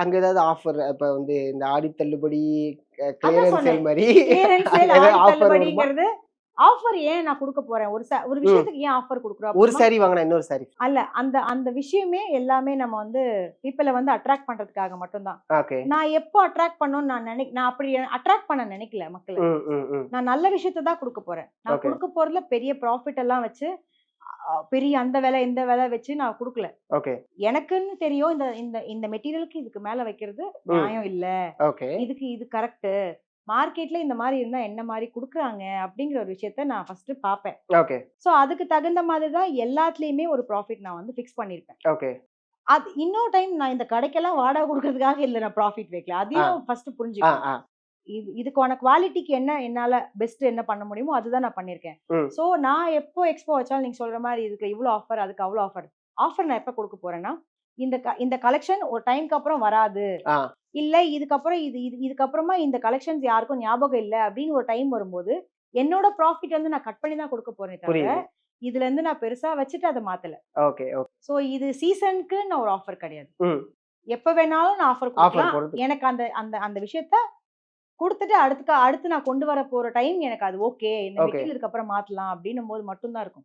அங்க ஏதாவது ஆஃபர் இப்ப வந்து இந்த ஆடி தள்ளுபடி, அதான் கிளியரன்ஸ் சொன்னேன். சேல் மாரி கிளியரன்ஸ் அங்க சேல், ஏதாவது ஆடி ஆஃபர் வருமா? தள்ளுபடிங்கிறது ஆஃபர் ஏன் நான் குடுக்க போறேன்? ஒரு ம். விஷயத்துக்கு ஏன் ஆஃபர் குடுக்குறோம் ஒரு அப்புறமா? சாரி வாங்குனா இன்னொரு சாரி. அல்ல. அந்த அந்த விஷயமே எல்லாமே நம்ம வந்து பீப்பிள வந்து அட்ராக்ட் பண்றதுக்காக மட்டும் தான். ஓகே. நான் எப்போ அட்ராக்ட் பண்ணணும்னு நான் அப்படி அட்ராக்ட் பண்ண நினைக்கல மக்கள. ம், ம், ம். நான் நல்ல விஷயத்த தான் குடுக்க போறேன். நான் ஓகே, குடுக்க போறதுல பெரிய ப்ராஃபிட் எல்லாம் வச்சு, பெரிய அந்த விலை, இந்த விலை வச்சு நான் குடுக்கல. ஓகே. எனக்குன்னு தெரியும் இந்த இந்த இந்த மெட்டீரியலுக்கு இதுக்கு மேல வைக்கிறது ம். நியாயம் இல்ல. ஓகே, இதுக்கு இது கரெக்ட். மார்க்கெட்ல இந்த மாரி இருந்தா என்ன மாரி குடுக்குறாங்க அப்படிங்கிற ஒரு விஷயத்த நான் ஃபர்ஸ்ட்டு பார்ப்பேன். ஓகே, சோ அதுக்கு தகுந்த மாதிரி தான் எல்லாத்துலயுமே ஒரு ப்ராஃபிட் நான் வந்து ஃபிக்ஸ் பண்ணியிருப்பேன். ஓகே. அது இன்னொரு டைம் நான் இந்த கடைக்கெல்லாம் வாடகை குடுக்குறதுக்காக இல்ல நான் ப்ராஃபிட் வைக்கல. ஆ, அதையும் ஃபர்ஸ்ட்டு ஆ, புரிஞ்சுக்கணும். ஆ. இதுக்கான குவாலிட்டிக்கு என்ன என்னால பெஸ்ட் என்ன பண்ண முடியுமோ அதுதான் நான் பண்ணியிருக்கேன். ம். சோ நான் எப்போ எக்ஸ்போ வச்சாலும் நீங்க சொல்ற மாரி இதுக்கு இவ்ளோ ஆஃபர், அதுக்கு அவ்ளோ ஆஃபர். ஆஃபர் நான் எப்ப குடுக்க போறேன்னா, இந்த கலெக்ஷன் ஒரு டைம்க்கு அப்புறம் வராது. ஆ. இல்ல இதுக்கப்புறம் இதுக்கப்புறமா இந்த கலெக்ஷன்ஸ் யாருக்கும் ஞாபகம் இல்ல அப்படின்னு ஒரு டைம் வரும்போது, என்னோட ப்ராஃபிட் வந்து நான் கட் பண்ணி தான் குடுக்க போறேனே தவிர, புரியுது. இதுலருந்து நான் பெருசா வச்சுட்டு அத மாத்தல. Okay, okay. சோ இது சீசனுக்கு நான் ஒரு ஆஃபர் கிடையாது. ம். எப்ப வேணாலும் நான் ஆஃபர் ஆஃபர் குடுக்கலாம். போடுறது. எனக்கு அந்த அந்த அந்த விஷயத்த குடுத்துட்டு அடுத்து நான் கொண்டு வர போற டைம் எனக்கு அது ஓகே. இந்த ஓகே. மெட்டீரியல் இதுக்கப்புறம் மாத்தலாம் அப்டின்னும்போது மட்டும் தான் இருக்கும்.